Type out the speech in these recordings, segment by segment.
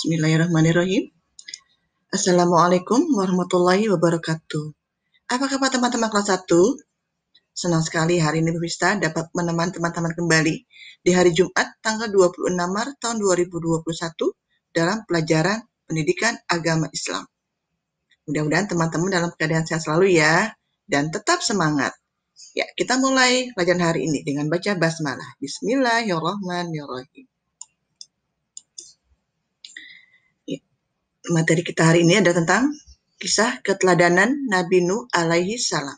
Bismillahirrahmanirrahim. Assalamualaikum warahmatullahi wabarakatuh. Apa kabar teman-teman kelas 1? Senang sekali hari ini Bista dapat menemani teman-teman kembali di hari Jumat tanggal 26 Maret tahun 2021 dalam pelajaran pendidikan agama Islam. Mudah-mudahan teman-teman dalam keadaan sehat selalu ya, dan tetap semangat. Ya, kita mulai pelajaran hari ini dengan baca basmalah. Bismillahirrahmanirrahim. Materi kita hari ini ada tentang kisah keteladanan Nabi Nuh alaihi salam.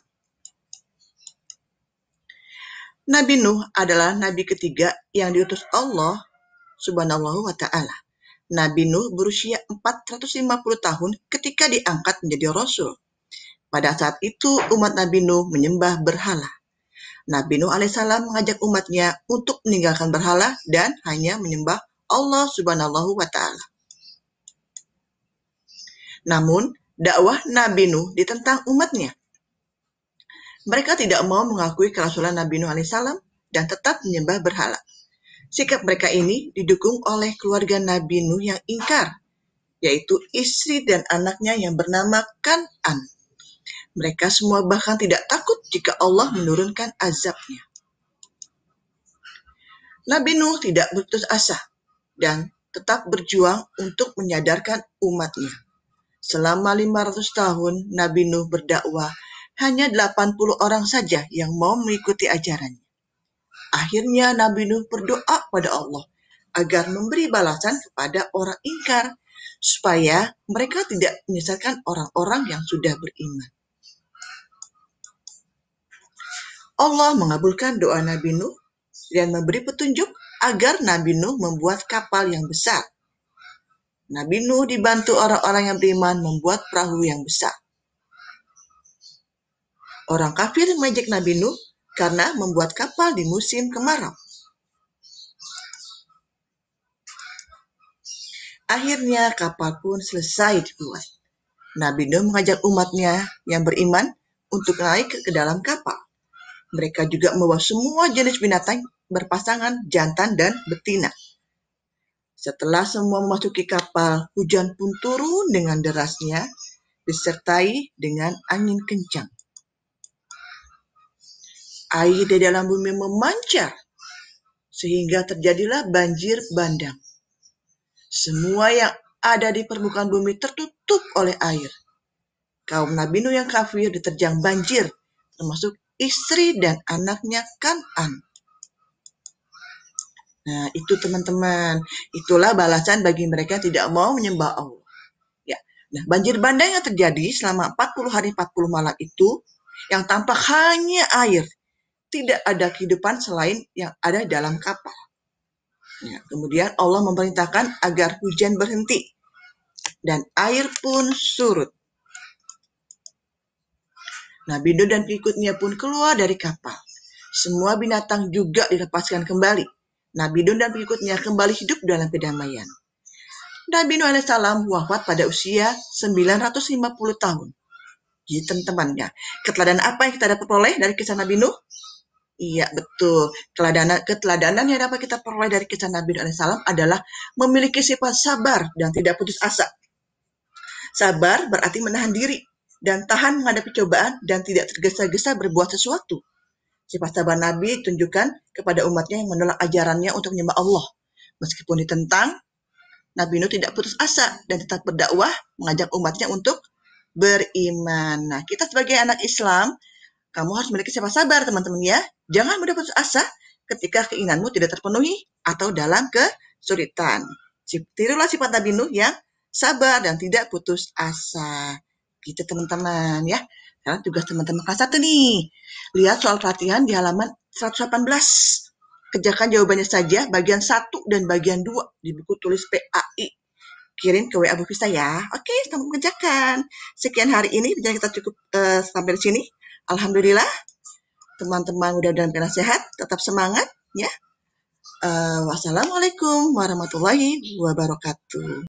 Nabi Nuh adalah nabi ketiga yang diutus Allah subhanahu wa ta'ala. Nabi Nuh berusia 450 tahun ketika diangkat menjadi rasul. Pada saat itu umat Nabi Nuh menyembah berhala. Nabi Nuh alaihissalam mengajak umatnya untuk meninggalkan berhala dan hanya menyembah Allah subhanahu wa ta'ala. Namun, dakwah Nabi Nuh ditentang umatnya. Mereka tidak mau mengakui kerasulan Nabi Nuh alaihissalam dan tetap menyembah berhala. Sikap mereka ini didukung oleh keluarga Nabi Nuh yang ingkar, yaitu istri dan anaknya yang bernama Kan'an. Mereka semua bahkan tidak takut jika Allah menurunkan azabnya. Nabi Nuh tidak berputus asa dan tetap berjuang untuk menyadarkan umatnya. Selama 500 tahun Nabi Nuh berdakwah, hanya 80 orang saja yang mau mengikuti ajarannya. Akhirnya Nabi Nuh berdoa pada Allah agar memberi balasan kepada orang ingkar, supaya mereka tidak menyesatkan orang-orang yang sudah beriman. Allah mengabulkan doa Nabi Nuh dan memberi petunjuk agar Nabi Nuh membuat kapal yang besar. Nabi Nuh dibantu orang-orang yang beriman membuat perahu yang besar. Orang kafir mengejek Nabi Nuh karena membuat kapal di musim kemarau. Akhirnya kapal pun selesai dibuat. Nabi Nuh mengajak umatnya yang beriman untuk naik ke dalam kapal. Mereka juga membawa semua jenis binatang berpasangan jantan dan betina. Setelah semua memasuki kapal, hujan pun turun dengan derasnya, disertai dengan angin kencang. Air di dalam bumi memancar, sehingga terjadilah banjir bandang. Semua yang ada di permukaan bumi tertutup oleh air. Kaum Nabi Nuh yang kafir diterjang banjir, termasuk istri dan anaknya Kan'an. Nah, itu teman-teman, itulah balasan bagi mereka yang tidak mau menyembah Allah. Ya. Nah, banjir bandang yang terjadi selama 40 hari 40 malam itu, yang tampak hanya air. Tidak ada kehidupan selain yang ada dalam kapal. Ya, kemudian Allah memerintahkan agar hujan berhenti dan air pun surut. Nabi Nuh dan pengikutnya pun keluar dari kapal. Semua binatang juga dilepaskan kembali. Nabi Nuh dan pengikutnya kembali hidup dalam kedamaian. Nabi Nuh alaihissalam wafat pada usia 950 tahun. Jadi teman-temannya, keteladanan apa yang kita dapat peroleh dari kisah Nabi Nuh? Iya, betul. Keteladanan yang dapat kita peroleh dari kisah Nabi Nuh alaihissalam adalah memiliki sifat sabar dan tidak putus asa. Sabar berarti menahan diri dan tahan menghadapi cobaan dan tidak tergesa-gesa berbuat sesuatu. Sifat sabar Nabi tunjukkan kepada umatnya yang menolak ajarannya untuk menyembah Allah. Meskipun ditentang, Nabi Nuh tidak putus asa dan tetap berdakwah mengajak umatnya untuk beriman. Nah, kita sebagai anak Islam, kamu harus memiliki sifat sabar, teman-teman ya. Jangan mudah putus asa ketika keinginanmu tidak terpenuhi atau dalam kesulitan. Tirulah sifat Nabi Nuh yang sabar dan tidak putus asa. Gitu teman-teman ya. Sekarang tugas teman-teman kelas 1 nih. Lihat soal latihan di halaman 118. Kerjakan jawabannya saja bagian 1 dan bagian 2 di buku tulis PAI. Kirim ke WA Bu Vista ya. Oke, selamat mengerjakan. Sekian hari ini, jadi kita cukup sampai di sini. Alhamdulillah, teman-teman udah dalam keadaan sehat, tetap semangat ya. Wassalamualaikum warahmatullahi wabarakatuh.